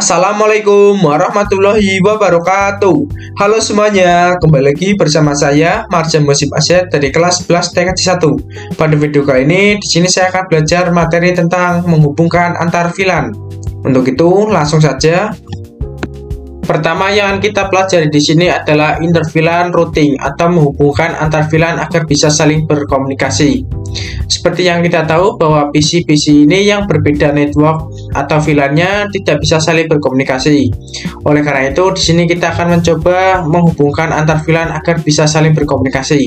Assalamualaikum warahmatullahi wabarakatuh. Halo semuanya, kembali lagi bersama saya Marjan Musib Asyad dari kelas 11 TKJ 1. Pada video kali ini di sini saya akan belajar materi tentang menghubungkan antar VLAN. Untuk itu langsung saja. Pertama yang kita pelajari di sini adalah inter-VLAN routing atau menghubungkan antar VLAN agar bisa saling berkomunikasi. Seperti yang kita tahu bahwa PC-PC ini yang berbeda network atau VLAN-nya tidak bisa saling berkomunikasi. Oleh karena itu, di sini kita akan mencoba menghubungkan antar VLAN agar bisa saling berkomunikasi.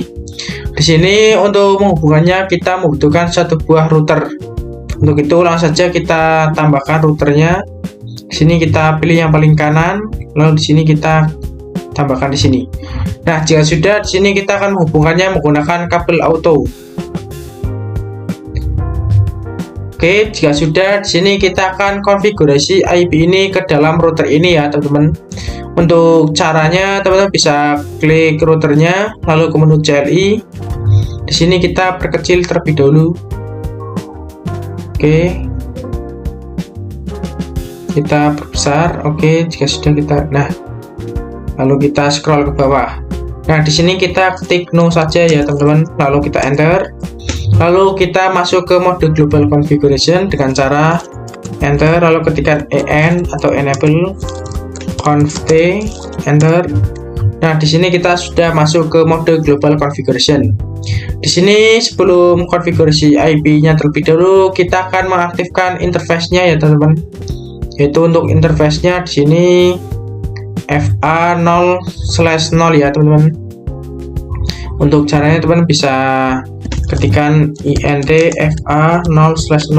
Di sini untuk menghubungkannya kita membutuhkan satu buah router. Untuk itu langsung saja kita tambahkan routernya. Di sini kita pilih yang paling kanan, lalu di sini kita tambahkan di sini. Nah, jika sudah, di sini kita akan menghubungkannya menggunakan kabel auto. Oke, jika sudah, di sini kita akan konfigurasi IP ini ke dalam router ini ya, teman-teman. Untuk caranya, teman-teman bisa klik routernya, lalu ke menu CLI. Di sini kita perkecil terlebih dahulu. Oke. Kita perbesar. Oke, jika sudah lalu kita scroll ke bawah. Nah, di sini kita ketik no saja ya, teman-teman. Lalu kita enter. Lalu kita masuk ke mode global configuration dengan cara enter, lalu ketikkan en atau enable conf t, enter. Nah, di sini kita sudah masuk ke mode global configuration. Di sini sebelum konfigurasi IP-nya terlebih dahulu, kita akan mengaktifkan interface-nya ya, teman-teman. Yaitu untuk interface-nya di sini FA0/0 ya, teman-teman. Untuk caranya teman-teman bisa ketikkan int FA0/0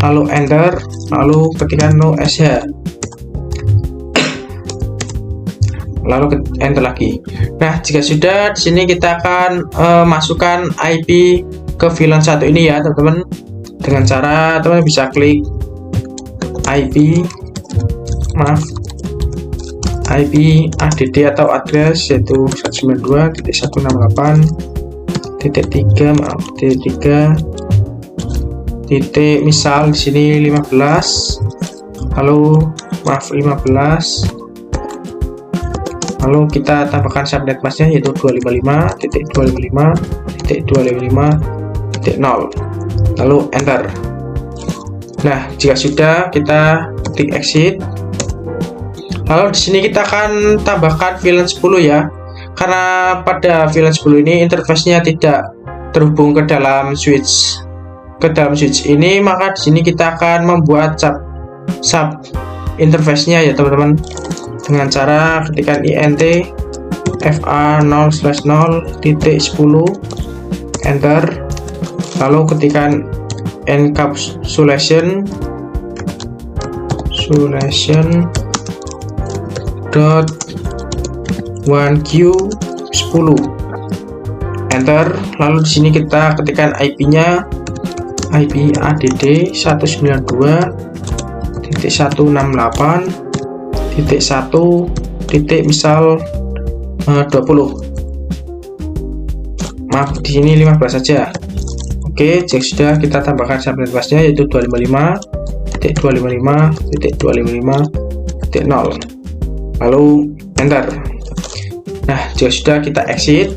lalu enter, lalu ketikkan no sh, lalu enter lagi. Nah, jika sudah, di sini kita akan masukkan IP ke VLAN 1 ini ya, teman-teman. Dengan cara teman-teman bisa klik IP add atau address, yaitu 192.168.3 misal di sini 15, lalu 15, lalu kita tambahkan subnet masknya yaitu 255.255.255.0, lalu enter. Nah, jika sudah, kita klik exit. Lalu di sini kita akan tambahkan VLAN 10 ya. Karena pada VLAN 10 ini interface-nya tidak terhubung ke dalam switch ini, maka di sini kita akan membuat sub interface-nya ya, teman-teman. Dengan cara ketikkan int fa0/0.10 enter, lalu ketikkan encapsulation dot 1q10 enter. Lalu di sini kita ketikkan IP-nya IP add 192.168.1 misal 20. Maaf, di sini 15 saja. Oke, jika sudah, kita tambahkan subnet masknya yaitu 255.255.255.0, lalu enter. Nah, jika sudah, kita exit.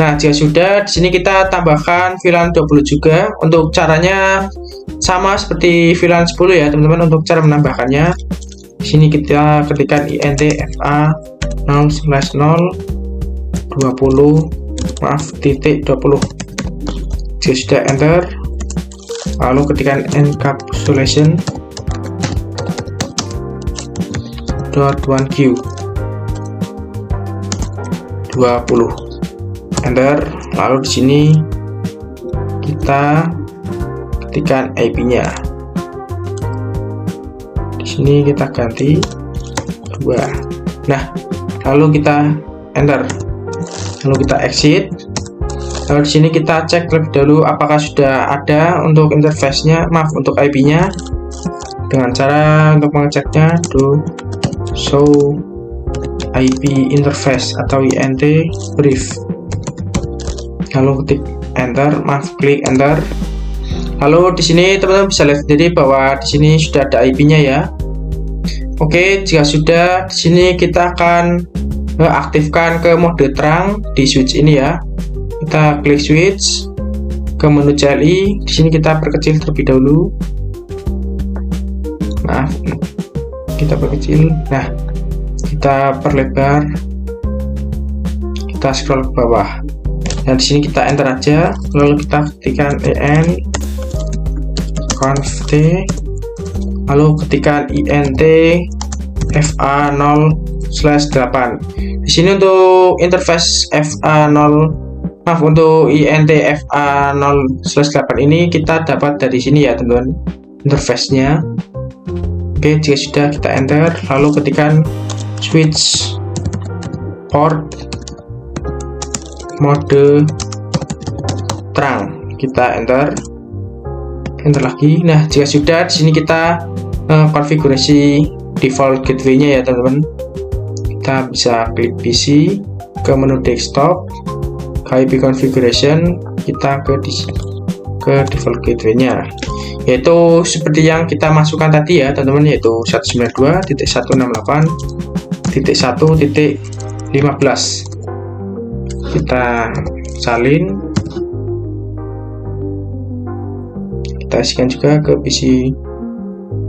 Nah, jika sudah, di sini kita tambahkan VLAN 20 juga. Untuk caranya sama seperti VLAN 10 ya, teman-teman. Untuk cara menambahkannya, di sini kita ketikkan int fa0/0 20. Jika sudah, enter, lalu ketikkan encapsulation dot 1q 20 enter. Lalu di sini kita ketikkan IP-nya. Di sini kita ganti 2. Nah, lalu kita enter, lalu kita exit. Lalu di sini kita cek lebih dahulu apakah sudah ada untuk interface-nya, untuk IP-nya. Dengan cara untuk mengeceknya do show IP interface atau int brief. Lalu ketik enter, klik enter. Lalu di sini teman-teman bisa lihat sendiri bahwa di sini sudah ada IP-nya ya. Oke, jika sudah, di sini kita akan aktifkan ke mode terang di switch ini ya. Kita klik switch ke menu CLI. Di sini kita perkecil terlebih dahulu. Maaf, kita perkecil. Nah, kita perlebar. Kita scroll ke bawah. Nah, di sini kita enter aja, lalu kita ketikkan en conft, lalu ketikkan int fa0/8. Di sini untuk interface untuk int fa0/8 ini kita dapat dari sini ya teman-teman, interface-nya. Oke, jika sudah kita enter, lalu ketikkan switch port mode terang, kita enter lagi. Nah, jika sudah, di sini kita konfigurasi default gateway-nya ya teman-teman. Kita bisa klik PC, ke menu desktop, ke IP configuration, kita ke default gateway-nya, yaitu seperti yang kita masukkan tadi ya teman-teman, yaitu 192.168.1.15. kita salin, kita isikan juga ke PC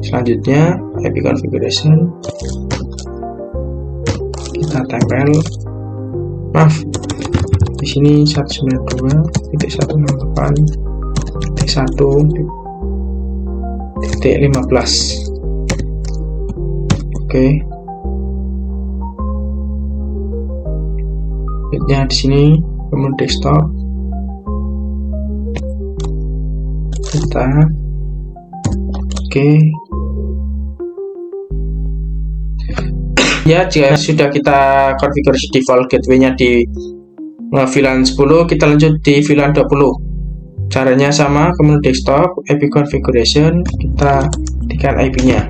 selanjutnya, IP configuration, kita tempel. Maaf, di sini 192.168.1.15. Oke. Bitnya di sini, kemudian desktop, kita oke. Ya, jika sudah kita konfigurasi default gateway-nya di VLAN 10, kita lanjut di VLAN 20. Caranya sama, kemudian desktop, IP configuration, kita ketikkan IP-nya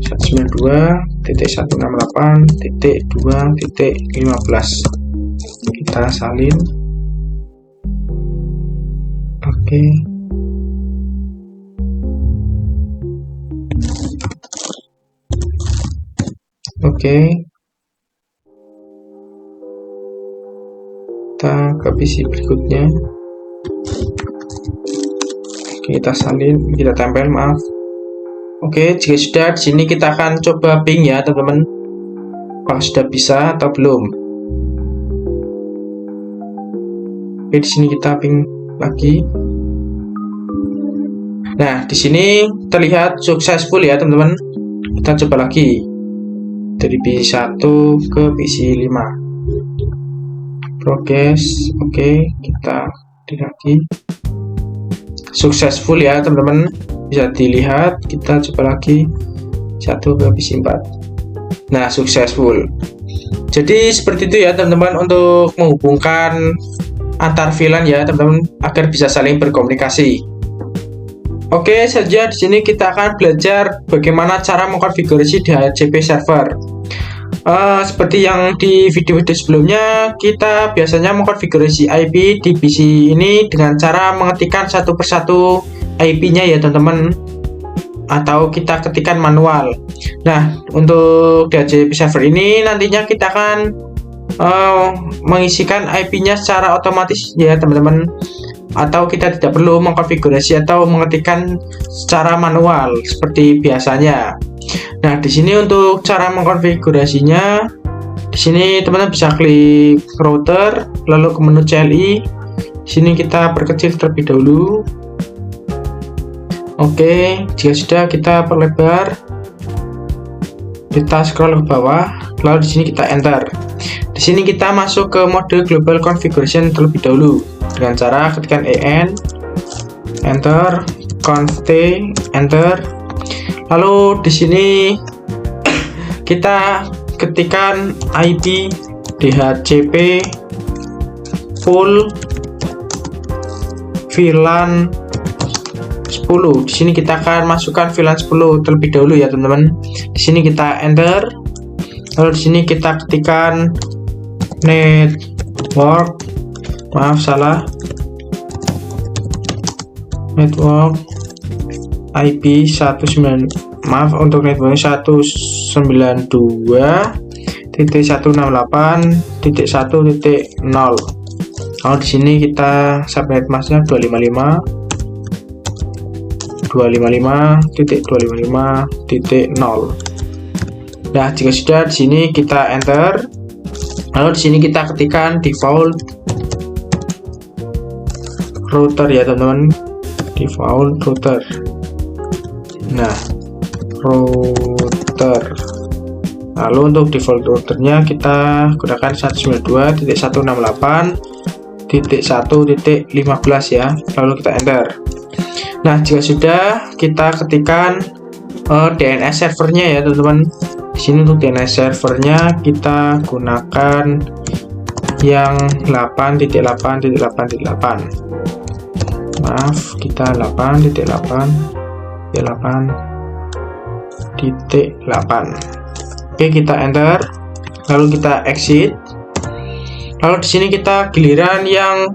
192.168.2.15. kita salin. Oke. Kita ke PC berikutnya. Kita salin, kita tempel, maaf. Oke, jika sudah, di sini kita akan coba ping ya teman-teman, apakah sudah bisa atau belum. Oke, di sini kita ping lagi. Nah, di sini terlihat successful ya teman-teman. Kita coba lagi dari PC1 ke PC5. Progress, oke, kita lihat lagi. Successful ya teman-teman, bisa dilihat. Kita coba lagi 1 ke PC4. Nah, successful. Jadi seperti itu ya teman-teman, untuk menghubungkan antar VLAN ya teman-teman, agar bisa saling berkomunikasi. Oke, saja di sini kita akan belajar bagaimana cara mengkonfigurasi DHCP server. Seperti yang di video-video sebelumnya, kita biasanya mengkonfigurasi IP di PC ini dengan cara mengetikkan satu persatu IP-nya ya teman-teman, atau kita ketikkan manual. Nah, untuk DHCP server ini nantinya kita akan mengisikan IP-nya secara otomatis ya teman-teman, atau kita tidak perlu mengkonfigurasi atau mengetikkan secara manual seperti biasanya. Nah, di sini untuk cara mengkonfigurasinya, di sini teman-teman bisa klik router, lalu ke menu CLI. Di sini kita perkecil terlebih dahulu. Oke, jika sudah, kita perlebar. Kita scroll ke bawah, lalu di sini kita enter. Di sini kita masuk ke mode global configuration terlebih dahulu dengan cara ketikkan en, enter, conft, enter. Lalu di sini kita ketikkan IP DHCP full VLAN 10. Di sini kita akan masukkan VLAN 10 terlebih dahulu ya teman-teman. Di sini kita enter. Lalu di sini kita ketikkan network, maaf salah, network IP 192.168.1.15. maaf, untuk networknya 192.168.1.0. Kalau di sini kita subnet masknya 255.255.0. Nah, jika sudah di sini kita enter. Lalu di sini kita ketikkan default router ya teman-teman, default router. Nah, router. Lalu untuk default routernya kita gunakan 192.168.1.15 ya. Lalu kita enter. Nah, jika sudah kita ketikkan DNS servernya ya teman-teman. Di sini untuk DNS servernya kita gunakan yang 8.8.8.8. Maaf, kita 8.8.8. Oke, kita enter. Lalu kita exit. Lalu di sini kita giliran yang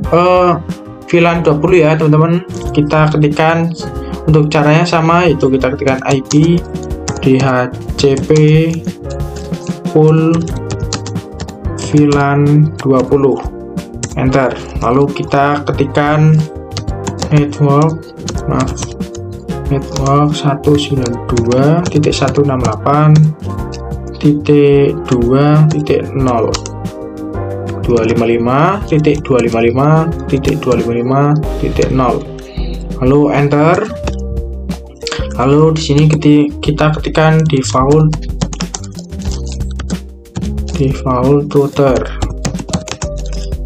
VLAN 20 ya teman-teman. Kita ketikkan untuk caranya sama, yaitu kita ketikkan IP DHCP full VLAN 20, enter. Lalu kita ketikkan network 192.168.2.0 255.255.255.0. lalu enter. Lalu di sini kita ketikkan default router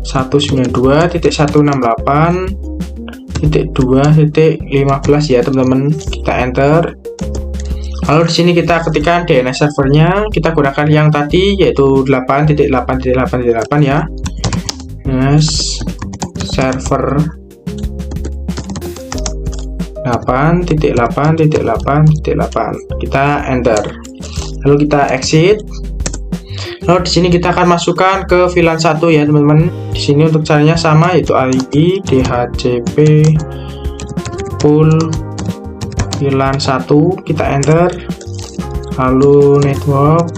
192.168.2.15 ya teman-teman. Kita enter. Lalu di sini kita ketikkan DNS servernya, kita gunakan yang tadi yaitu 8.8.8.8 ya. DNS server 8.8.8.8. Kita enter. Lalu kita exit. Lalu di sini kita akan masukkan ke VLAN 1 ya teman-teman. Di sini untuk caranya sama, yaitu IP DHCP full VLAN 1, kita enter. Lalu network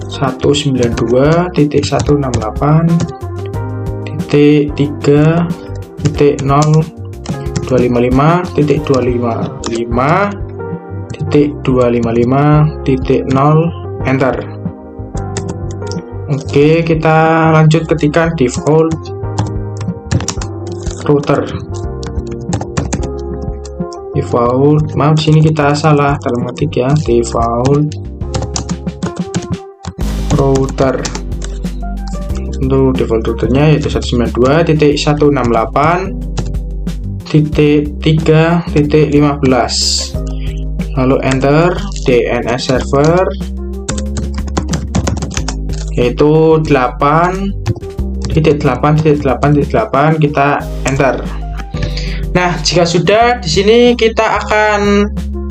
192.168.3.255.255.0, enter. Oke, kita lanjut ketikkan default router. Maaf, sini kita salah dalam ketik ya, default router. Untuk default routernya yaitu 192.168.3.15. lalu enter. DNS server yaitu 8.8.8.8, kita enter. Nah, jika sudah, di sini kita akan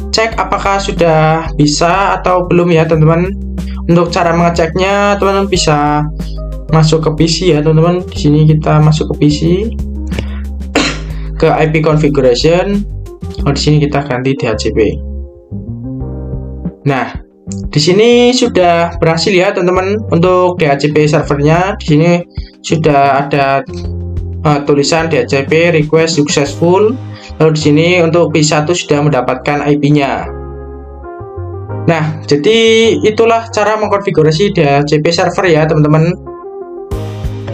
cek apakah sudah bisa atau belum ya teman-teman. Untuk cara mengeceknya, teman-teman bisa masuk ke PC ya teman-teman. Di sini kita masuk ke PC, ke IP configuration. Di sini kita ganti DHCP. Nah, di sini sudah berhasil ya teman-teman untuk DHCP servernya. Di sini sudah ada tulisan DHCP request successful. Lalu di sini untuk P1 sudah mendapatkan IP-nya. Nah, jadi itulah cara mengkonfigurasi DHCP server ya teman-teman.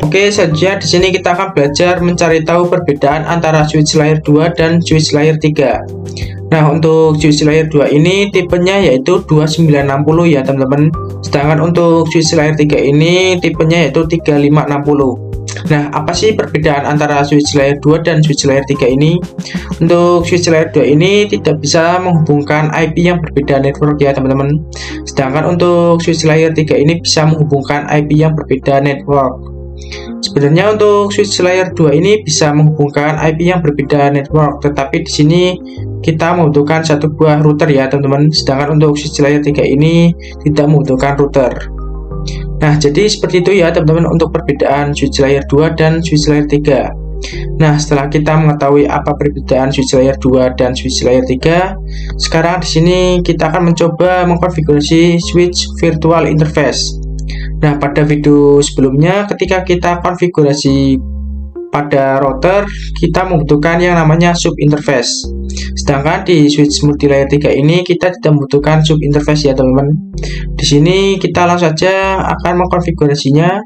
Oke, selanjutnya di sini kita akan belajar mencari tahu perbedaan antara switch layer 2 dan switch layer 3. Nah, untuk switch layer 2 ini tipenya yaitu 2960 ya teman-teman. Sedangkan untuk switch layer 3 ini tipenya yaitu 3560. Nah, apa sih perbedaan antara switch layer 2 dan switch layer 3 ini? Untuk switch layer 2 ini tidak bisa menghubungkan IP yang berbeda network ya teman-teman. Sedangkan untuk switch layer 3 ini bisa menghubungkan IP yang berbeda network. Sebenarnya untuk switch layer 2 ini bisa menghubungkan IP yang berbeda network, tetapi di sini kita membutuhkan satu buah router ya teman-teman. Sedangkan untuk switch layer 3 ini tidak membutuhkan router. Nah, jadi seperti itu ya teman-teman untuk perbedaan switch layer 2 dan switch layer 3. Nah, setelah kita mengetahui apa perbedaan switch layer 2 dan switch layer 3, sekarang di sini kita akan mencoba mengkonfigurasi switch virtual interface. Nah, pada video sebelumnya ketika kita konfigurasi pada router, kita membutuhkan yang namanya sub interface. Sedangkan di switch multi layer 3 ini kita tidak membutuhkan sub interface ya, teman-teman. Di sini kita langsung saja akan mengkonfigurasinya.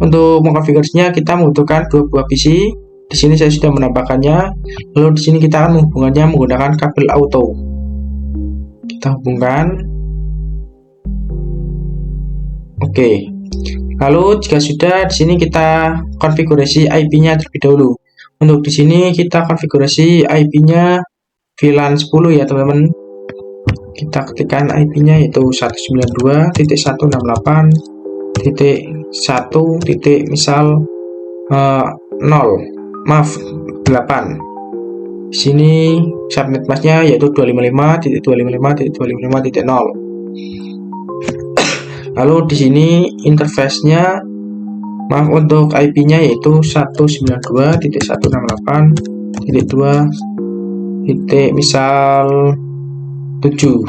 Untuk mengkonfigurasinya kita membutuhkan dua buah PC. Di sini saya sudah menambahkannya. Lalu di sini kita akan menghubungkannya menggunakan kabel auto. Kita hubungkan. Oke. Lalu jika sudah, di sini kita konfigurasi IP-nya terlebih dahulu. Untuk di sini kita konfigurasi IP-nya VLAN 10 ya, teman-teman. Kita ketikkan IP-nya yaitu 192.168.1. misal 8. Di sini subnet masknya yaitu 255.255.255.0. Lalu di sini interface-nya, untuk IP-nya yaitu 192.168.2. misal 7.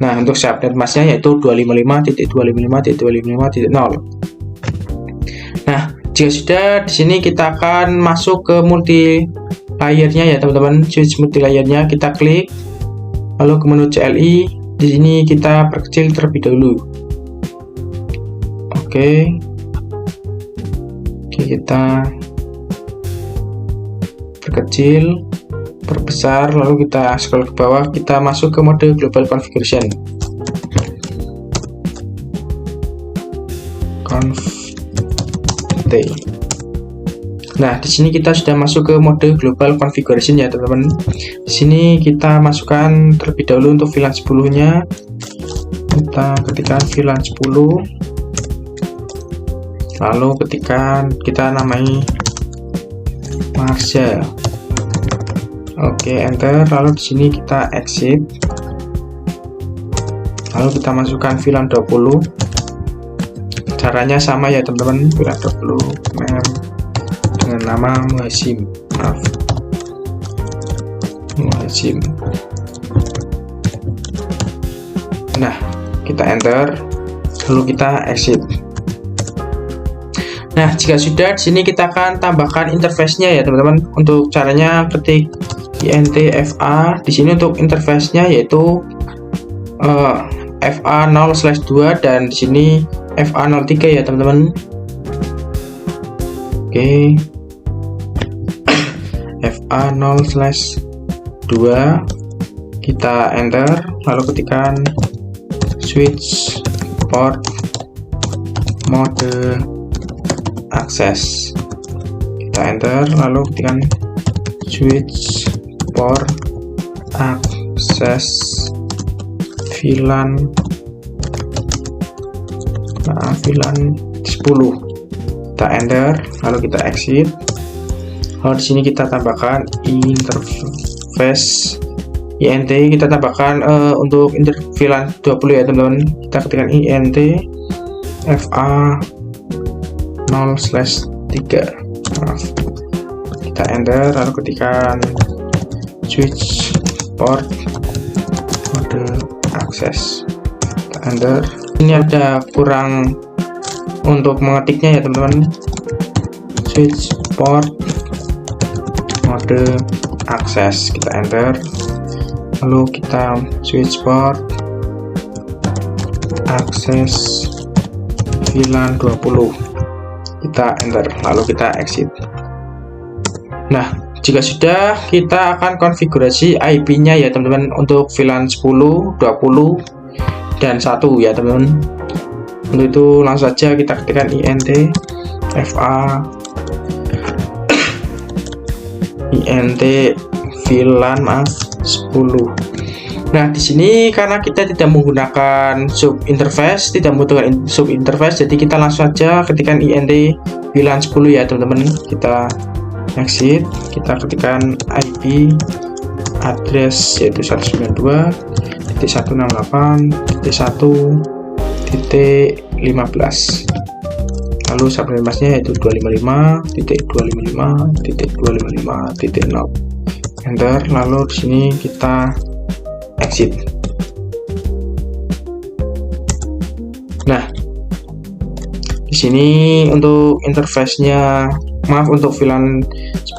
Nah, untuk subnet masknya yaitu 255.255.255.0. Nah, jika sudah, di sini kita akan masuk ke multi layernya ya, teman-teman. Switch multi layernya kita klik, lalu ke menu CLI. Di sini kita perkecil terlebih dahulu. Oke, kita perkecil, perbesar, lalu kita scroll ke bawah. Kita masuk ke mode global configuration. Nah, di sini kita sudah masuk ke mode global configuration ya, teman-teman. Di sini kita masukkan terlebih dahulu untuk VLAN 10-nya. Kita ketikkan VLAN 10. Lalu kita namai Marsha. Oke, enter. Lalu di sini kita exit. Lalu kita masukkan VLAN 20. Caranya sama ya, teman-teman. VLAN 20 dengan nama Muhasim. Nah, kita enter, lalu kita exit. Nah, jika sudah, di sini kita akan tambahkan interface-nya ya, teman-teman. Untuk caranya ketik intfa. Di sini untuk interface-nya yaitu FA0/2 dan di sini FA03 ya, teman-teman. Oke. FA0/2, kita enter, lalu ketikkan switch port mode access. Kita enter, lalu ketikkan switch port access VLAN 10. Kita enter, lalu kita exit. Lalu di sini kita tambahkan interface int, kita tambahkan untuk VLAN 20 ya, teman-teman. Kita ketikkan int fa0/3. Kita enter, lalu ketikkan switch port mode access. Kita enter. Ini ada kurang untuk mengetiknya ya, teman-teman. Switch port mode access, kita enter, lalu kita switch port access VLAN 20, kita enter, lalu kita exit. Nah, jika sudah, kita akan konfigurasi IP-nya ya, teman-teman, untuk VLAN 10, 20 dan 1 ya, teman-teman. Untuk itu langsung saja kita ketikkan int VLAN 10. Nah, di sini karena kita tidak menggunakan sub interface, tidak membutuhkan sub interface, jadi kita langsung saja ketikkan int VLAN 10 ya, teman-teman. Kita exit, kita ketikkan IP address yaitu 192.168.1.15. lalu subnet masknya yaitu 255.255.255.0. Enter, lalu di sini kita exit. Nah, di sini untuk interface-nya, maaf, untuk VLAN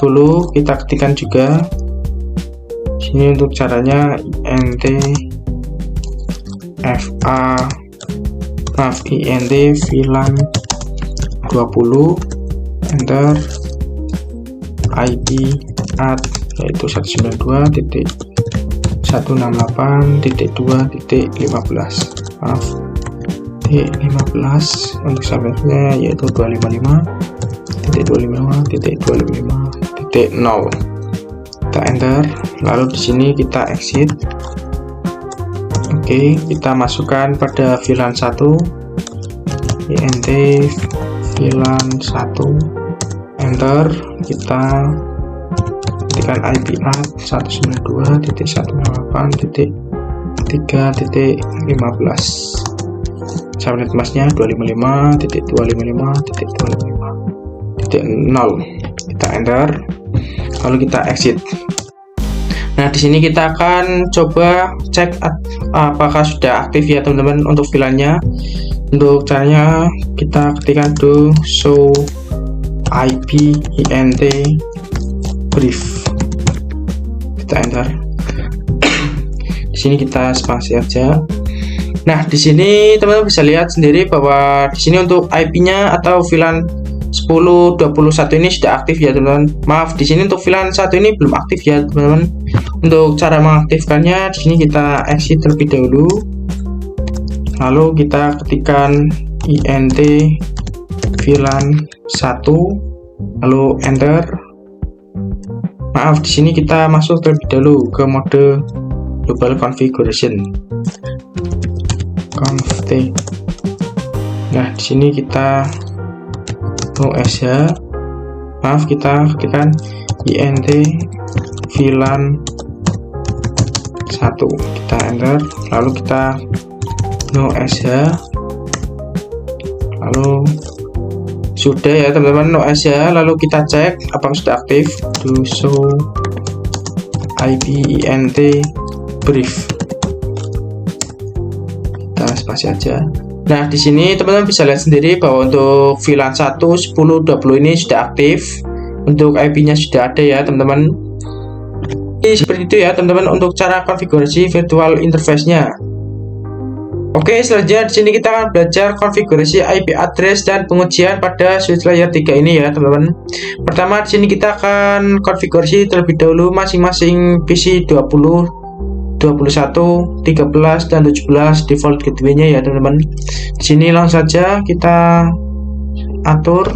10 kita ketikkan juga. Di sini untuk caranya int VLAN 20, enter, IP add yaitu 192.168.2.15, maaf, 15 untuk subnetnya yaitu 255.255.255.0. kita enter, lalu di sini kita exit. Oke, kita masukkan pada VLAN 1 int VLAN 1, enter, kita ketikkan IP add 192.168.3.15, subnet masknya 255.255.255.0. kita enter, lalu kita exit. Nah, di sini kita akan coba cek apakah sudah aktif ya teman-teman untuk VLAN-nya. Untuk caranya kita ketikkan do show IP int brief, kita enter. Di sini kita spasi aja. Nah, di sini teman-teman bisa lihat sendiri bahwa di sini untuk IP-nya atau VLAN 10.21 ini sudah aktif ya teman-teman. Maaf, di sini untuk VLAN 1 ini belum aktif ya teman-teman. Untuk cara mengaktifkannya, di sini kita exit terlebih dahulu. Lalu kita ketikkan int VLAN 1, lalu enter. Maaf, di sini kita masuk terlebih dahulu ke mode global configuration. Config. Nah, di sini kita OSH, maaf, kita ketikkan int VLAN 1, kita enter, lalu kita OSH, lalu sudah ya teman-teman OSH, lalu kita cek apakah sudah aktif. Do show IP int brief, kita spasi aja. Nah, di sini teman-teman bisa lihat sendiri bahwa untuk VLAN 1 10.20 ini sudah aktif. Untuk IP-nya sudah ada ya teman-teman. Seperti itu ya teman-teman untuk cara konfigurasi virtual interface-nya. Oke, selanjutnya di sini kita akan belajar konfigurasi IP address dan pengujian pada switch layer 3 ini ya teman-teman. Pertama, di sini kita akan konfigurasi terlebih dahulu masing-masing PC 20, 21, 13, dan 17 default gateway-nya ya teman-teman. Di sini langsung saja kita atur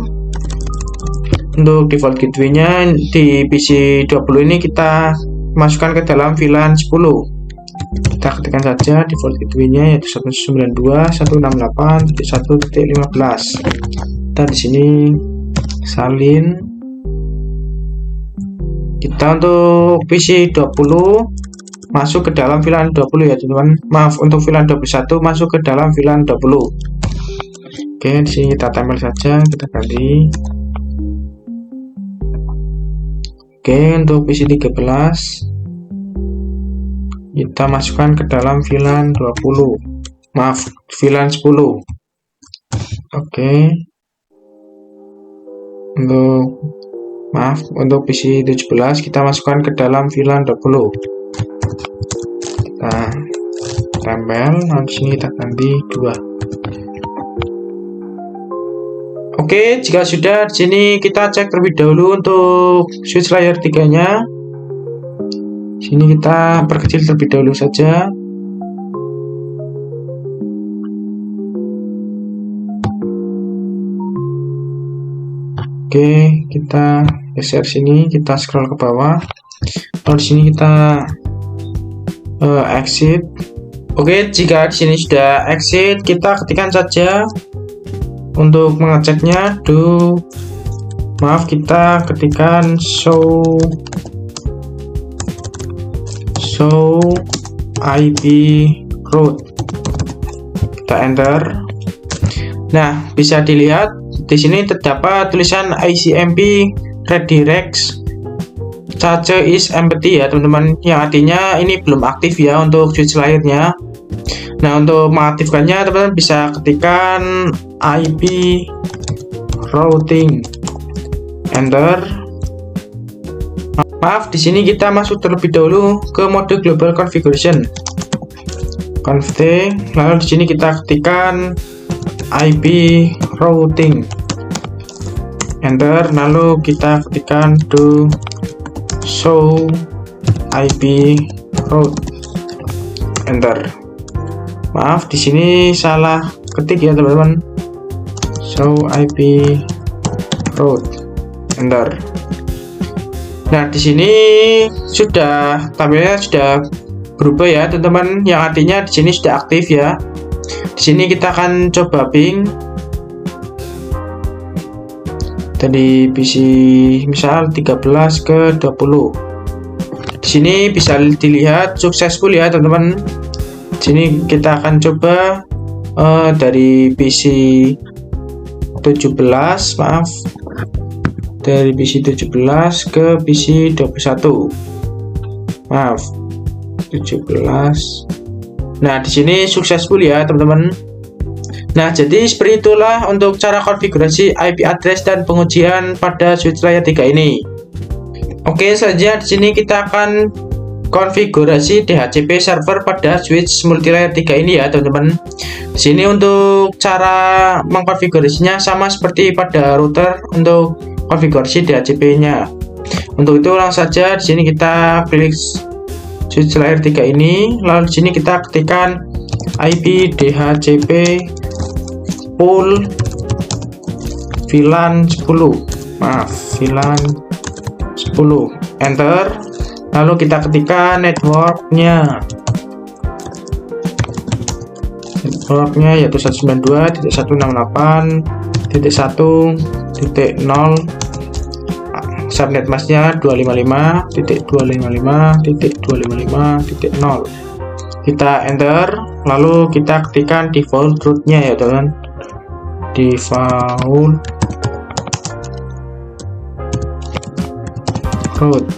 untuk default gateway-nya. Di PC 20 ini kita masukkan ke dalam VLAN 10. Kita ketikkan saja default gateway-nya yaitu 192.168.1.15. Kita di sini salin. Kita untuk PC 20 masuk ke dalam VLAN 20 ya teman-teman. Maaf, untuk VLAN 21 masuk ke dalam VLAN 20. Oke, di sini kita tempel saja, kita ganti. Oke, untuk PC 13 kita masukkan ke dalam VLAN 20. Maaf, VLAN 10. Oke. Untuk PC 17 kita masukkan ke dalam VLAN 20. Kita tempel, lalu sini kita ganti 2. Oke, jika sudah, di sini kita cek terlebih dahulu untuk switch layer 3-nya. Sini kita perkecil terlebih dahulu saja. Oke, kita geser sini, kita scroll ke bawah. Lalu di sini kita exit. Oke, jika di sini sudah exit, kita ketikkan saja untuk mengeceknya. Kita ketikkan show IP route. Kita enter. Nah, bisa dilihat di sini terdapat tulisan ICMP redirects cache is empty ya teman-teman, yang artinya ini belum aktif ya untuk switch layarnya. Nah, untuk mengaktifkannya teman-teman bisa ketikkan IP routing, enter. Maaf, di sini kita masuk terlebih dahulu ke mode global configuration, config, lalu di sini kita ketikkan IP routing, enter, lalu kita ketikkan do show IP route, enter. Maaf, di sini salah ketik ya teman-teman, show IP route, enter. Nah, di sini sudah tampilnya sudah berubah ya teman-teman, yang artinya di sini sudah aktif ya. Di sini kita akan coba ping dari PC misal 13 ke 20. Di sini bisa dilihat successful ya teman-teman. Di sini kita akan coba dari PC 17, maaf, dari PC 17 ke PC 21. Maaf, 17. Nah, di sini successful ya teman-teman. Nah, jadi seperti itulah untuk cara konfigurasi IP address dan pengujian pada switch layer 3 ini. Oke saja, di sini kita akan konfigurasi DHCP server pada switch multilayer 3 ini ya teman-teman. Di sini untuk cara mengkonfigurasinya sama seperti pada router untuk konfigurasi DHCP-nya. Untuk itu langsung saja di sini kita klik switch layer 3 ini, lalu di sini kita ketikkan IP DHCP pool VLAN 10, maaf, VLAN 10, enter. Lalu kita ketikkan networknya yaitu 192.168.1.0, subnet masknya 255.255.255.0. Kita enter, lalu kita ketikkan default route-nya ya teman, default route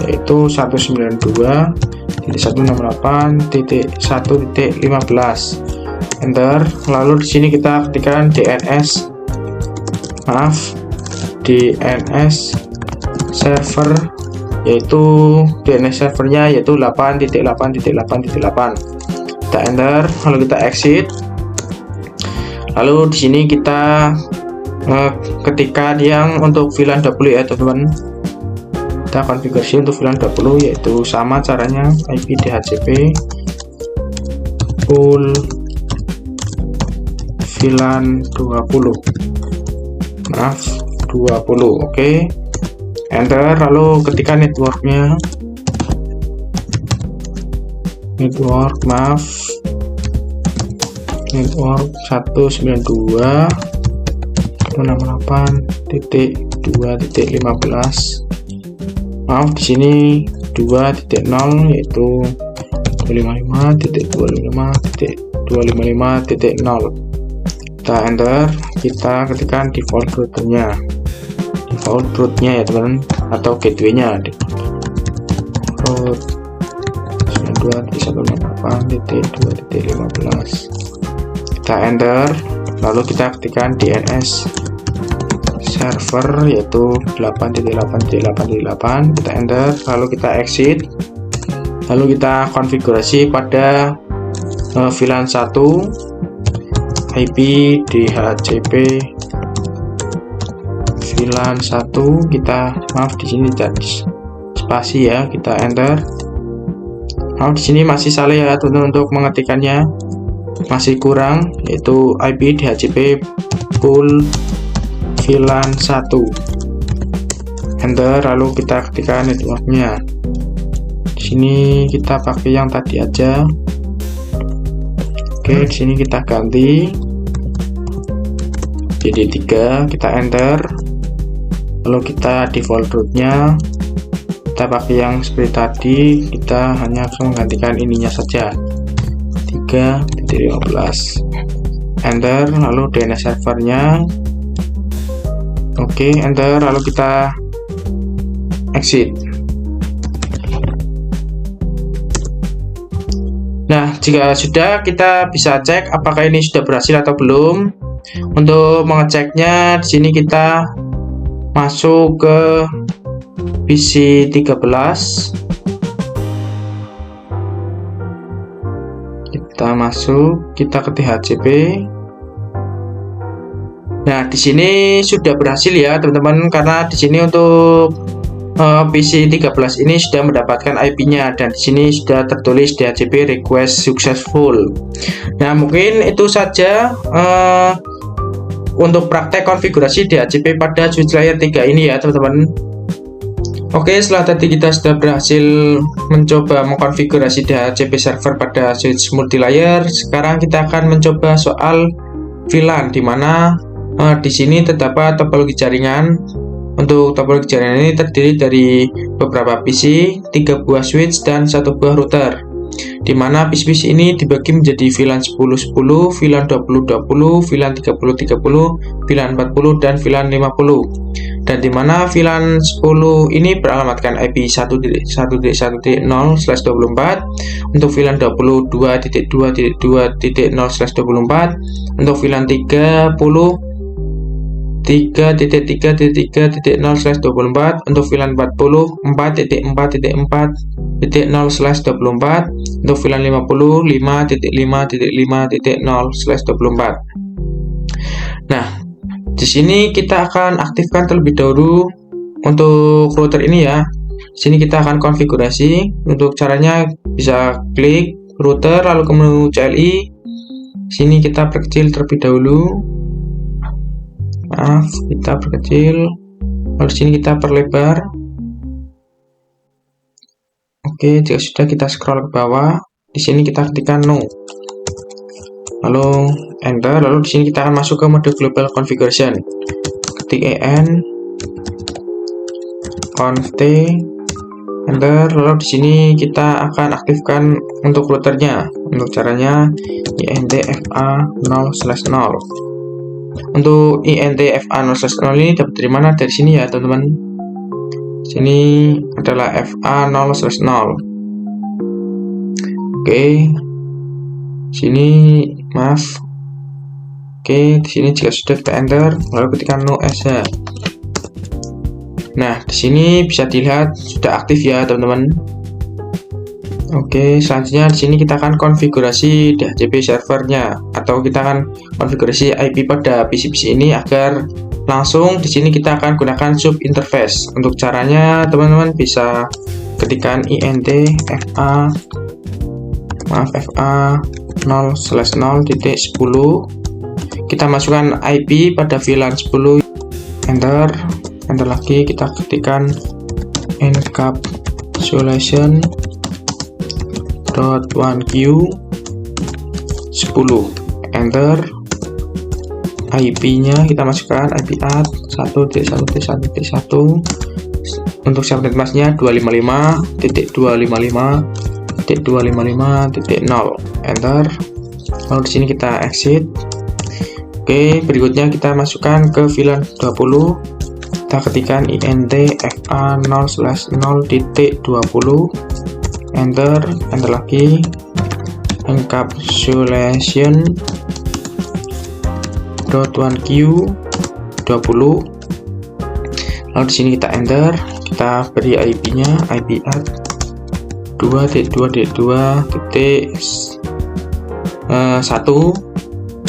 yaitu 192.168.1.15, enter. Lalu di sini kita ketikkan DNS, maaf, DNS server, yaitu DNS servernya yaitu 8.8.8.8. Kita enter, lalu kita exit. Lalu di sini kita ketikkan yang untuk VLAN 20 ya teman-teman. Kita konfigurasi untuk VLAN 20 yaitu sama caranya, IP DHCP pool VLAN 20, maaf, 20. Oke, enter, lalu ketikkan networknya, network 192.168.2.15. Maaf, di sini 2.0 yaitu 255.255.255.0. Kita enter, kita ketikkan default router-nya, ya teman, atau gateway-nya, route 92.168.2.15. Kita enter, lalu kita ketikkan DNS server yaitu 8.8.8.8. Kita enter, lalu kita exit, lalu kita konfigurasi pada VLAN 1 IP DHCP VLAN 1. Kita, maaf, di sini jadi spasi ya, kita enter. Maaf, di sini masih salah ya teman-teman untuk mengetikkannya, masih kurang, yaitu IP DHCP pool VLAN 1, enter. Lalu kita ketikkan networknya. Di sini kita pakai yang tadi aja. Oke, di sini kita ganti jadi 3, kita enter. Lalu kita default route-nya kita pakai yang seperti tadi, kita hanya menggantikan ininya saja, 3.15, enter. Lalu DNS servernya Oke, enter, lalu kita exit. Nah, jika sudah, kita bisa cek apakah ini sudah berhasil atau belum. Untuk mengeceknya, di sini kita masuk ke PC 13. Kita masuk, kita ke DHCP. Nah, di sini sudah berhasil ya, teman-teman, karena di sini untuk PC 13 ini sudah mendapatkan IP-nya dan di sini sudah tertulis DHCP request successful. Nah, mungkin itu saja untuk praktek konfigurasi DHCP pada switch layer 3 ini ya, teman-teman. Oke, setelah tadi kita sudah berhasil mencoba mengkonfigurasi DHCP server pada switch multi layer, sekarang kita akan mencoba soal VLAN, di mana di sini terdapat topologi jaringan. Untuk topologi jaringan ini terdiri dari beberapa PC, 3 buah switch, dan 1 buah router. Di mana PC-PC ini dibagi menjadi VLAN 10-10, VLAN 20-20, VLAN 30-30, VLAN 40, dan VLAN 50. Dan di mana VLAN 10 ini beralamatkan IP 1.1.1.0/24, untuk VLAN 22.2.2.0/24, untuk VLAN 30 3.3.3.0/24, untuk VLAN 40 4.4.4.0/24, untuk VLAN 50 5.5.5.0/24. Nah, di sini kita akan aktifkan terlebih dahulu untuk router ini ya. Di sini kita akan konfigurasi. Untuk caranya bisa klik router lalu ke menu CLI. Di sini kita perkecil terlebih dahulu. Maaf, kita perkecil. Lalu sini kita perlebar. Oke, jika sudah kita scroll ke bawah. Di sini kita ketikkan no. Lalu enter. Lalu di sini kita akan masuk ke mode global configuration. Ketik en conf t enter. Lalu di sini kita akan aktifkan untuk routernya. Untuk caranya intfa 0/0. Untuk intfa 0/0 ini dapat dari mana? Dari sini ya, teman-teman. Sini adalah fa 0/0. Oke. Sini maaf. Oke, di sini jika sudah kita enter, lalu ketikkan no sh. Nah, di sini bisa dilihat sudah aktif ya, teman-teman. Oke, selanjutnya di sini kita akan konfigurasi DHCP servernya, atau kita akan konfigurasi IP pada PC-PC ini agar langsung di sini kita akan gunakan sub interface. Untuk caranya teman-teman bisa ketikkan intfa fa 0/0.10. Kita masukkan IP pada VLAN 10, enter lagi, kita ketikkan encapsulation.1q 10, enter. IP-nya kita masukkan IP add 1.1.1.1. Untuk subnet masknya 255.255.255.0, enter. Lalu di sini kita exit. Oke, berikutnya kita masukkan ke VLAN 20. Kita ketikkan intfa 0/0.20, enter lagi, encapsulation.1q 20. Lalu di sini kita enter, kita beri IP-nya, IP add 2.2.2.1,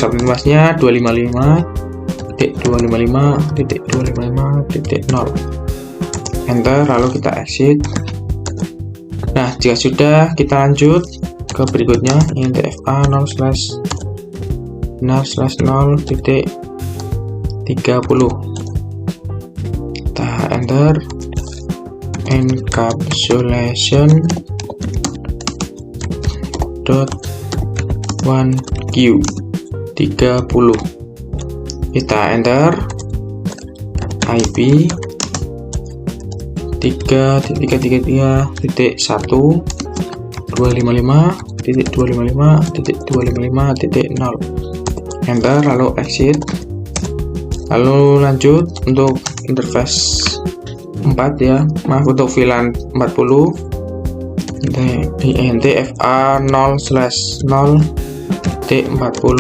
subnet masknya 255.255.255.0, enter. Lalu kita exit. Nah, jika sudah, kita lanjut ke berikutnya, intfa 0/0.30. Kita enter, encapsulation.1q 30. Kita enter IP 3.3.3.1 255.255.255.0, enter. Lalu exit. Lalu lanjut untuk interface 4 ya, maaf, untuk VLAN 40 INTFA 0/0 T40,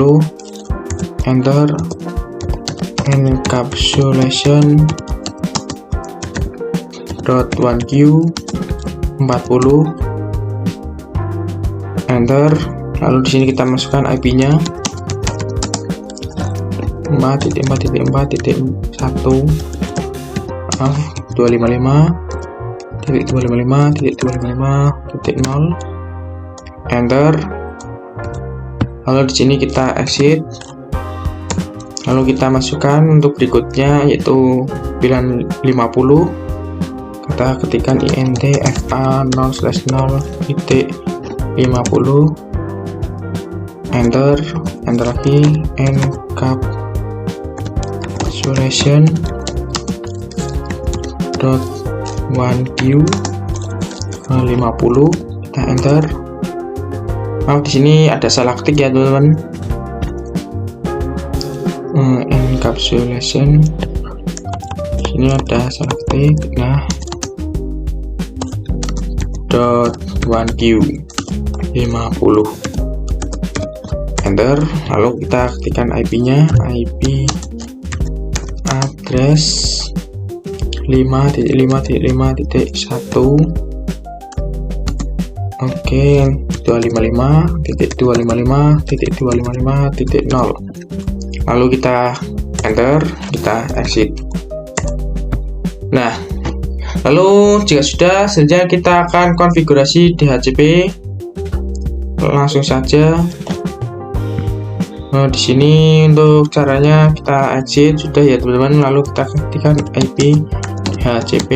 enter, encapsulation .1q 40, enter. Lalu di sini kita masukkan IP-nya 4.4.4.1 255.255.255.0, enter. Lalu di sini kita exit. Lalu kita masukkan untuk berikutnya yaitu VLAN 50. Kita ketikkan INTFA 0/0 50, enter, enter lagi, encapsulation .1q 50, kita enter. Di sini ada salah ketik ya teman-teman. Encapsulation, di sini ada salah ketik. Nah, .1q 50, enter. Lalu kita ketikkan IP-nya, IP address 5.5.5.1, oke, 255.255.255.0. Lalu kita enter, kita exit. Nah, lalu jika sudah, selanjutnya kita akan konfigurasi DHCP. Langsung saja. Di sini untuk caranya kita exit sudah ya teman-teman. Lalu kita ketikkan IP DHCP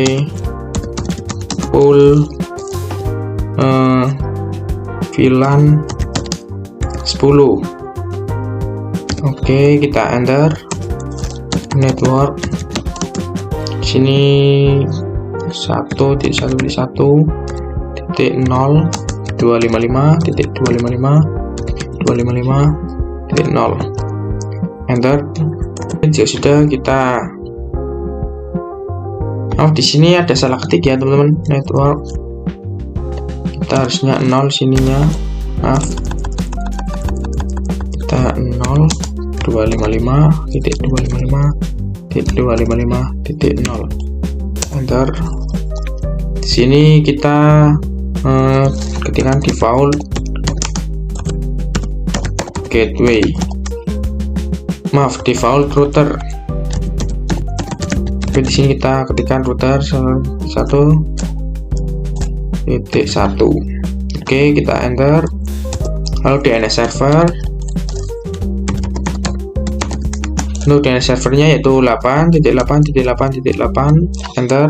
pool VLAN 10. Oke, kita enter. Network di sini 1.1.1.255.255.255.0, enter. Jika sudah, kita di sini ada salah ketik ya teman-teman. Network kita harusnya 0 sininya, maaf, kita 0 255.255.255.0, enter. Di sini kita ketikkan default gateway, maaf, default router. Oke, di sini kita ketikkan router 1.1. Oke, kita enter. Lalu DNS server. Untuk DNS servernya yaitu 8.8.8.8, enter,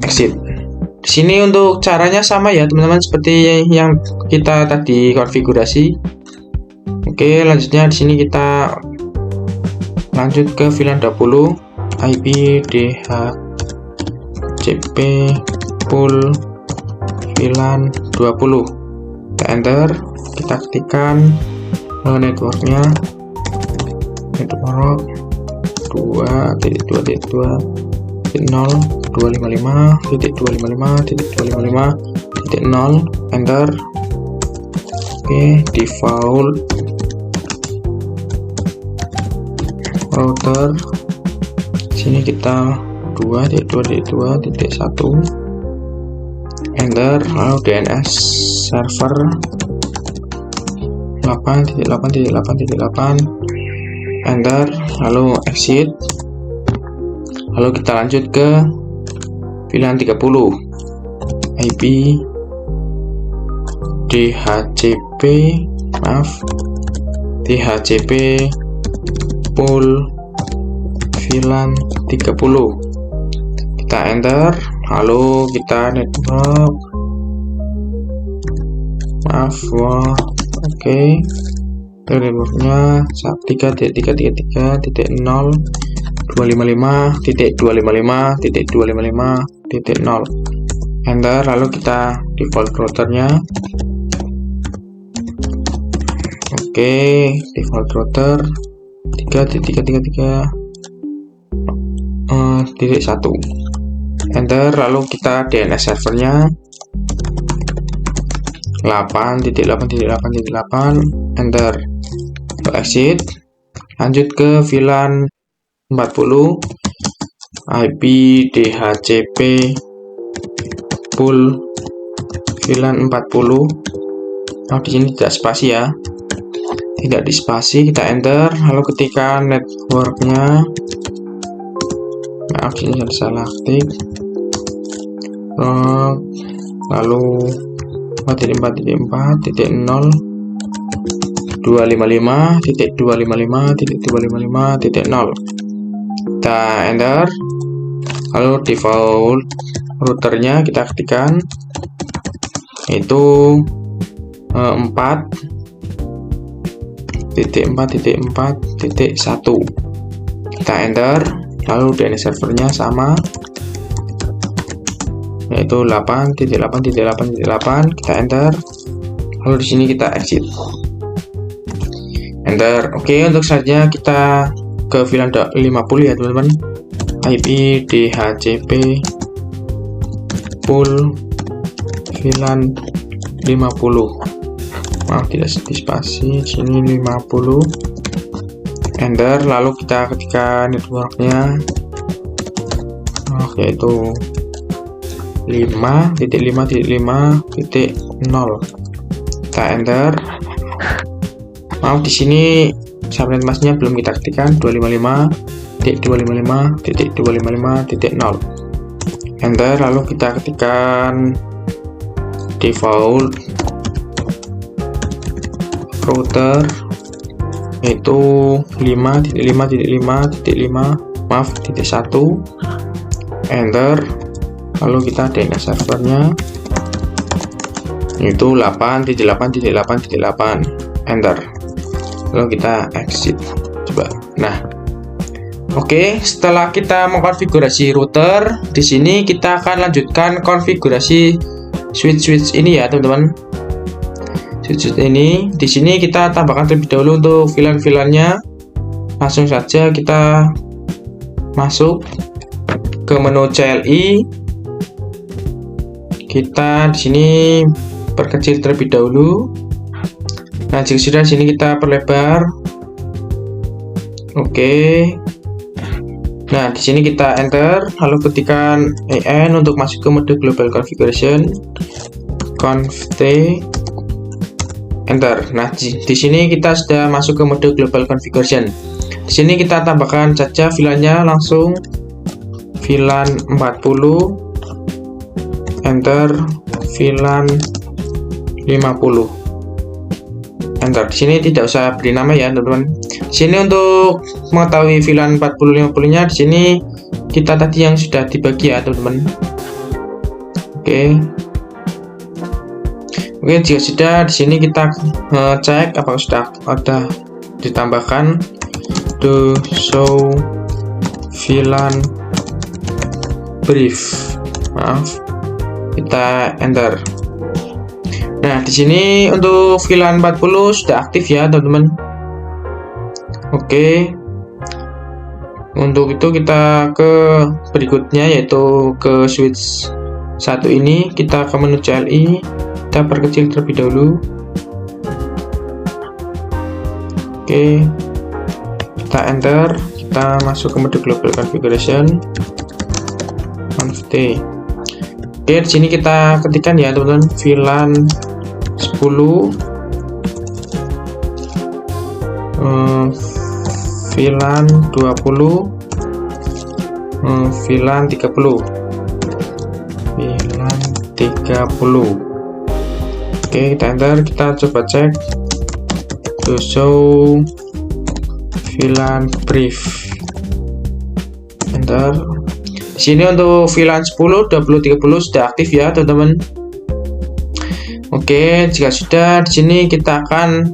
exit. Di sini untuk caranya sama ya teman-teman, seperti yang kita tadi konfigurasi. Oke, lanjutnya di sini kita lanjut ke VLAN 20, IP DHCP pool VLAN 20, kita enter, kita ketikkan networknya, network 2.2.2.0.255.255.0, enter. Oke, default router, sini kita 2.2.2.1, enter. Lalu DNS server 8.8.8.8, enter. Lalu exit. Lalu kita lanjut ke VLAN 30, IP DHCP, maaf, DHCP pool VLAN 30, kita enter. Lalu kita network, maaf, oke, networknya 3.3.3.0.255.255.255.0, enter. Lalu kita default routernya, oke, default router 3.3.3.3 titik 1. Enter, lalu kita DNS servernya 8.8.8.8, enter, exit, lanjut ke VLAN 40 IP DHCP pool VLAN 40. Di sini tidak spasi ya, tidak di spasi, kita enter, lalu ketikkan networknya, maaf ini salah ketik, lalu 4.4.4.255.255.255.0, kita enter, lalu default routernya kita ketikkan itu 4.4.4.1, kita enter, lalu DNS servernya sama yaitu 8.8.8.8, kita enter, lalu di sini kita exit, enter. Oke, untuk selanjutnya kita ke VLAN 50 ya teman-teman, IP DHCP pool VLAN 50, maaf tidak di spasi, sini 50, enter, lalu kita ketikkan networknya yaitu 5.5.5.0, kita enter, maaf di sini subnet masknya belum kita ketikkan 255.255.255.0, enter, lalu kita ketikkan default router yaitu 5.5.5.5, maaf titik 1, enter, lalu kita DNS servernya itu 8.8.8.8, enter, lalu kita exit, coba. Nah, oke, setelah kita mengkonfigurasi router, di sini kita akan lanjutkan konfigurasi switch ini ya teman-teman. Switch ini di sini kita tambahkan terlebih dahulu untuk VLAN-nya. Langsung saja kita masuk ke menu CLI. Kita di sini perkecil terlebih dahulu. Nah, jika sudah di sini kita perlebar. Oke. Nah, di sini kita enter, lalu ketikkan EN untuk masuk ke mode global configuration, conft, enter. Nah, di sini kita sudah masuk ke mode global configuration. Di sini kita tambahkan saja VLAN-nya langsung VLAN 40, enter, VLAN 50. Enter. Di sini tidak usah beri nama ya, teman-teman. Di sini untuk mengetahui VLAN 40-50-nya, di sini kita tadi yang sudah dibagi ya, teman-teman. Oke. Oke, jika sudah, di sini kita cek apakah sudah ada ditambahkan to show VLAN brief. Maaf. Kita enter. Nah, di sini untuk VLAN 40 sudah aktif ya, teman-teman. Oke. Untuk itu kita ke berikutnya yaitu ke switch 1 ini, kita ke menu CLI, kita perkecil terlebih dahulu. Oke. Kita enter, kita masuk ke mode global configuration. Conft. Oke, di sini kita ketikkan ya, teman-teman, VLAN 10, VLAN 20, VLAN 30, VLAN 30. Oke, kita enter, kita coba cek to show VLAN brief, enter. Di sini untuk VLAN 10, 20, 30 sudah aktif ya, teman-teman. Oke, jika sudah, di sini kita akan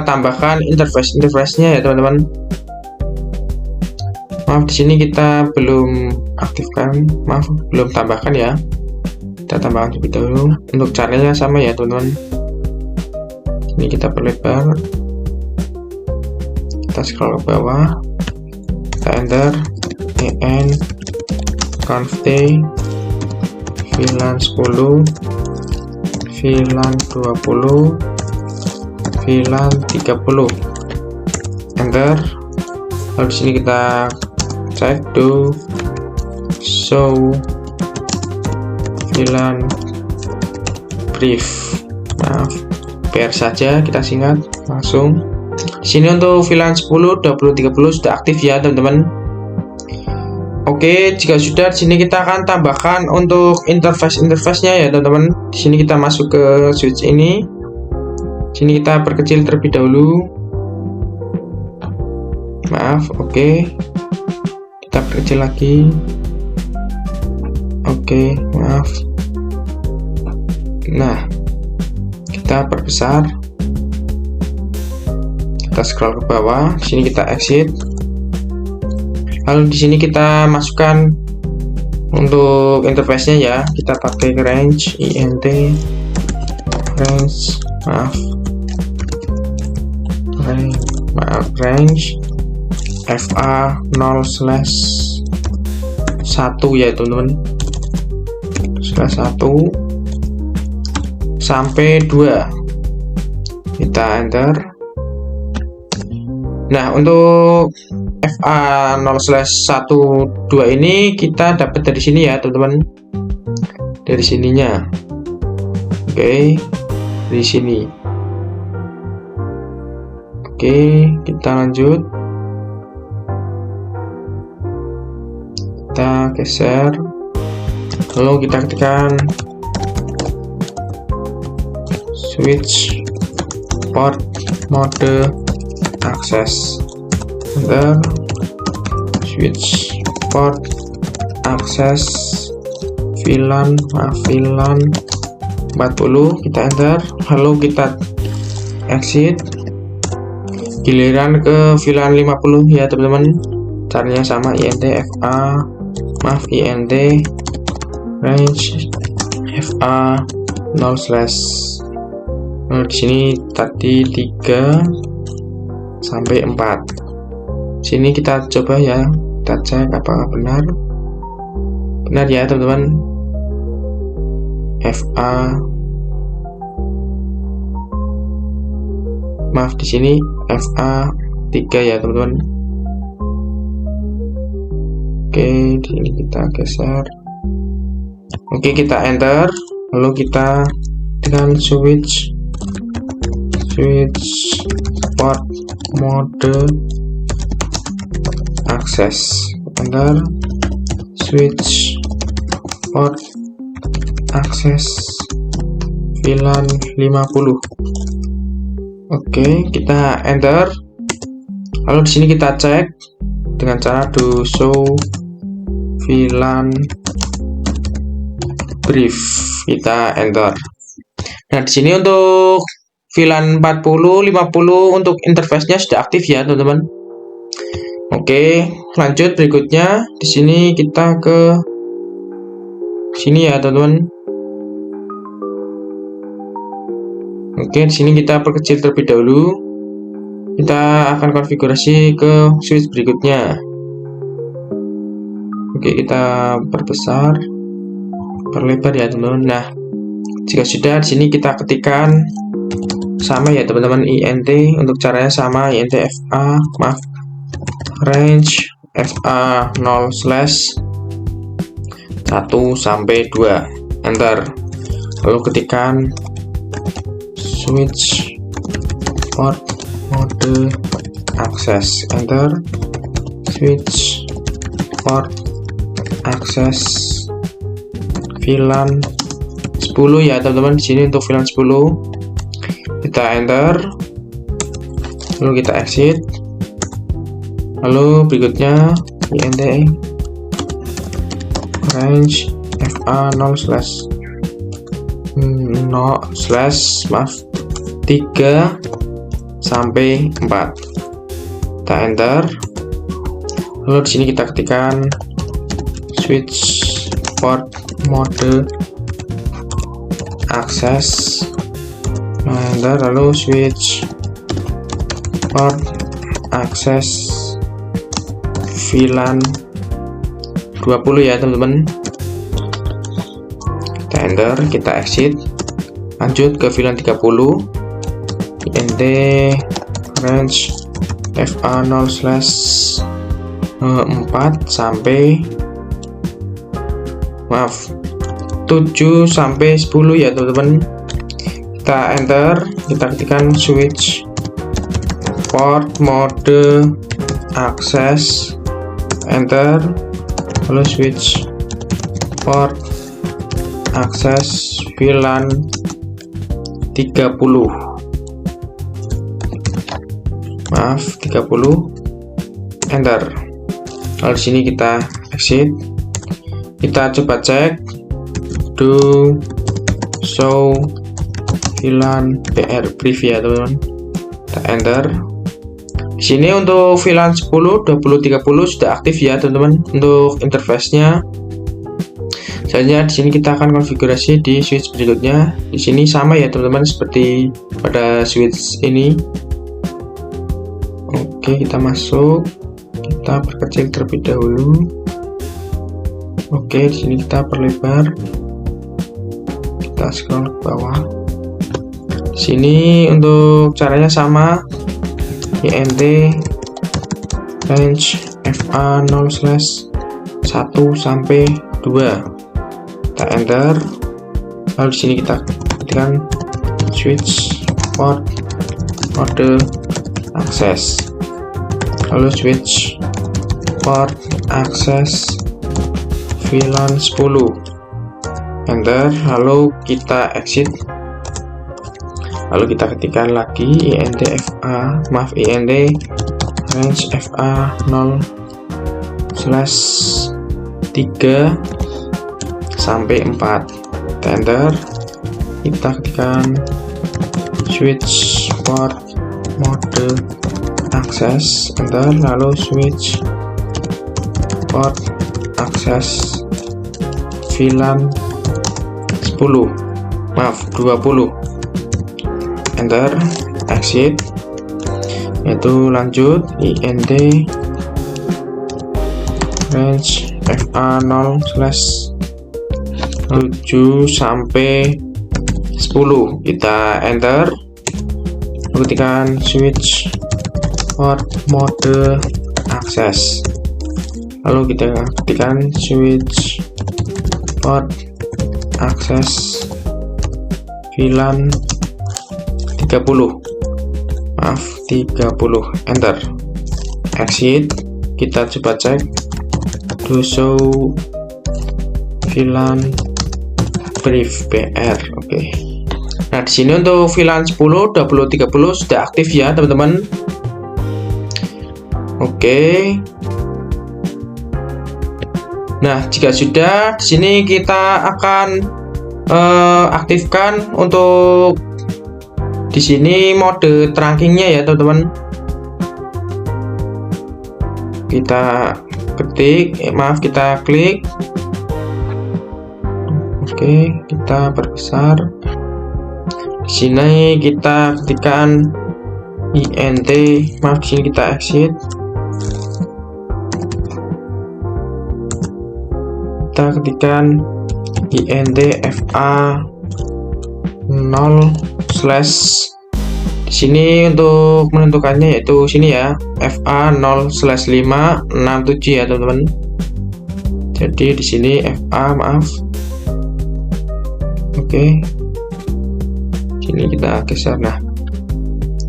tambahkan interface-nya ya, teman-teman. Maaf, di sini kita belum aktifkan, maaf, belum tambahkan ya. Kita tambahkan terlebih dahulu. Untuk caranya sama ya, teman-teman. Ini kita perlebar, kita scroll ke bawah. kita enter en conft VLAN 10 VLAN 20 VLAN 30 enter. Lalu di sini kita cek do show VLAN brief, maaf PR saja, kita singkat langsung. Di sini untuk VLAN 10 20 30 sudah aktif ya teman-teman. Oke, jika sudah, di sini kita akan tambahkan untuk interface-nya ya teman-teman. Di sini kita masuk ke switch ini. Di sini kita perkecil terlebih dahulu. Maaf, oke. Kita perkecil lagi. Oke, maaf. Nah, kita perbesar. Kita scroll ke bawah. Di sini kita exit. Lalu di sini kita masukkan untuk interface-nya ya. Kita pakai range int range fa 0/1 ya teman-teman. /1 sampai 2. Kita enter. Nah, untuk FA 0/12 ini kita dapat dari sini ya teman-teman, dari sininya. Oke, dari sini. Oke, kita lanjut. Kita geser, lalu kita ketikkan switch port mode access, enter switch port access VLAN 40, kita enter, lalu kita exit. Giliran ke VLAN 50 ya teman-teman, caranya sama, int range fa 0/. Nah, di sini tadi 3 sampai 4. Sini kita coba ya, kita cek apakah benar ya teman-teman. Di sini FA 3 ya teman-teman. Oke, di sini kita geser. Oke, kita enter, lalu kita tekan switch port mode access, enter switch port access VLAN 50. Oke, kita enter. Lalu di sini kita cek dengan cara do show VLAN brief, kita enter. Nah, di sini untuk VLAN 40, 50 untuk interface-nya sudah aktif ya, teman-teman. Oke, lanjut berikutnya. Di sini kita ke sini ya, teman-teman. Oke, di sini kita perkecil terlebih dahulu. Kita akan konfigurasi ke switch berikutnya. Oke, kita perbesar, perlebar ya, teman-teman. Nah, jika sudah, di sini kita ketikkan sama ya teman-teman, int untuk caranya sama, int fa range fa 0/1 sampai 2, enter. Lalu ketikkan switch port mode access, enter switch port access VLAN 10 ya teman-teman. Di sini untuk VLAN 10 kita enter, lalu kita exit. Lalu berikutnya int range fa 3 sampai 4, kita enter. Lalu di sini kita ketikkan switch port mode access, enter, lalu switch port access VLAN 20 ya teman-teman. Kita enter, kita exit, lanjut ke VLAN 30, INT range FA0/4 sampai 7 sampai 10 ya teman-teman. Kita enter, kita ketikkan switch port mode access, enter, lalu switch port access VLAN 30, 30, enter. Lalu sini kita exit, kita coba cek do show VLAN PR brief ya teman-teman. Kita enter. Di sini untuk VLAN 10, 20, 30 sudah aktif ya teman-teman untuk interface-nya. Selanjutnya di sini kita akan konfigurasi di switch berikutnya. Di sini sama ya teman-teman seperti pada switch ini. Oke, kita masuk, kita perkecil terlebih dahulu. Oke, di sini kita perlebar, kita scroll ke bawah. Di sini untuk caranya sama, INT range FA0/1 sampai 2. Kita enter, lalu di sini kita ketikkan switch port mode access, lalu switch port access VLAN 10, enter, lalu kita exit, lalu kita ketikkan lagi INT range FA0/3 sampai 4. Kita enter, kita ketikkan switch port mode access, enter, lalu switch port access VLAN 20, enter, exit, yaitu lanjut INT range FA0/7 sampai 10. Kita enter, ketikkan switch port mode access, lalu kita ketikkan switch port access VLAN 30, 30, enter, exit, kita coba cek do show VLAN brief PR. Oke. Nah, di sini untuk VLAN 10, 20, 30 sudah aktif ya, teman-teman. Oke. Nah, jika sudah, di sini kita akan aktifkan untuk di sini mode trackingnya ya, teman-teman. Kita ketik, kita klik. Oke, kita perbesar. Di sini kita ketikkan INT, di sini kita exit. Kita ketikkan INT FA0/ di sini untuk menentukannya yaitu sini ya, FA0/567 ya, teman-teman. Jadi di sini FA, Oke. Sini kita geser, nah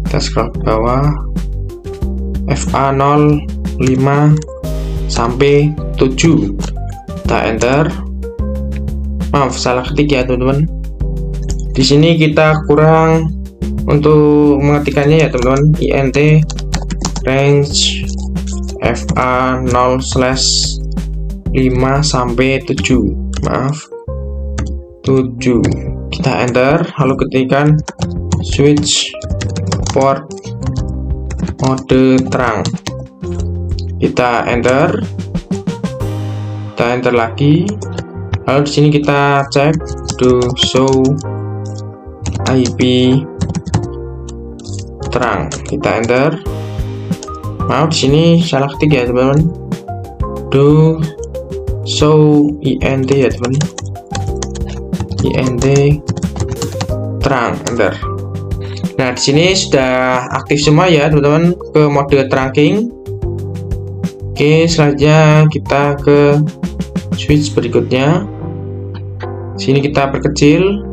kita scroll ke bawah, FA05 sampai 7. Kita enter, salah ketik ya teman-teman. Di sini kita kurang untuk mengetikkannya ya teman-teman, INT range FA0/5 sampai 7, 7. Kita enter, lalu ketikkan switch port mode terang. Kita enter, lagi, lalu di sini kita cek do show IP terang. Kita enter. Di sini salah ketik ya teman-teman. mode show int ya teman, int terang, enter. Nah, di sini sudah aktif semua ya teman-teman ke mode trunking. Oke, selanjutnya kita ke switch berikutnya. Sini kita perkecil.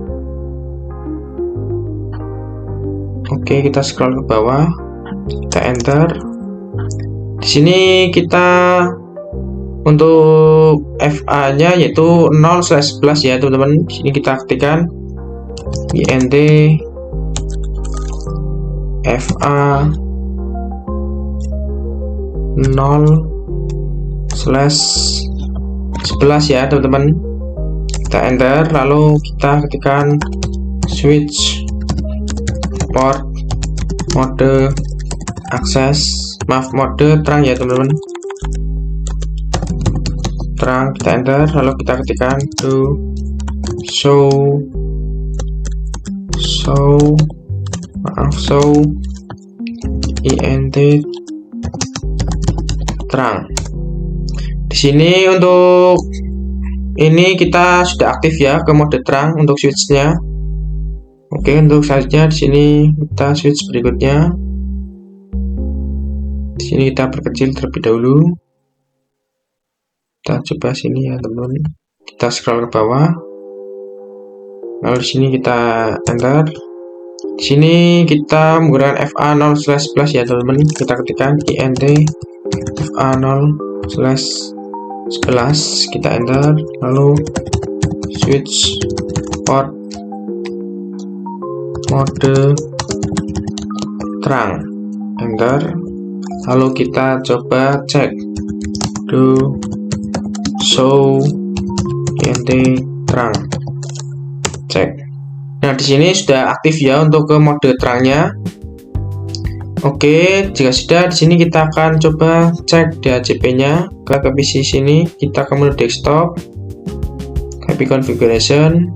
Oke, kita scroll ke bawah, kita enter. Di sini kita untuk FA-nya yaitu 0/11 ya teman-teman. Di sini kita ketikkan int FA 0/11 ya teman-teman. Kita enter, lalu kita ketikkan switch port mode akses, mode terang ya teman-teman, terang. Kita enter, lalu kita ketikkan to show int terang. Di sini untuk ini kita sudah aktif ya ke mode terang untuk switchnya. Oke, untuk selanjutnya di sini kita switch berikutnya. Di sini kita perkecil terlebih dahulu. Kita coba sini ya teman-teman. Kita scroll ke bawah. Lalu di sini kita enter. Di sini kita menggunakan FA 0/11 ya teman-teman. Kita ketikkan int FA 0/11. Kita enter, lalu switch port mode terang, enter. Lalu kita coba cek do show int terang, cek. Nah, di sini sudah aktif ya untuk ke mode terangnya. Oke, jika sudah, di sini kita akan coba cek DHCP-nya. Ke PC sini, kita ke menu desktop, HP configuration.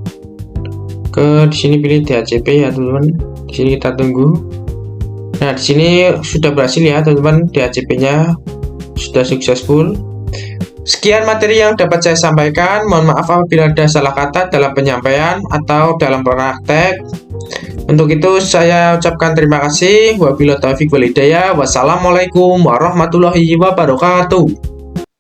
Di sini pilih DHCP ya teman-teman. Di sini kita tunggu. Nah, di sini sudah berhasil ya teman-teman, DHCP-nya sudah successful. Sekian materi yang dapat saya sampaikan. Mohon maaf apabila ada salah kata dalam penyampaian atau dalam praktek. Untuk itu saya ucapkan terima kasih. Wabillahi taufiq wal hidayah. Wassalamualaikum warahmatullahi wabarakatuh.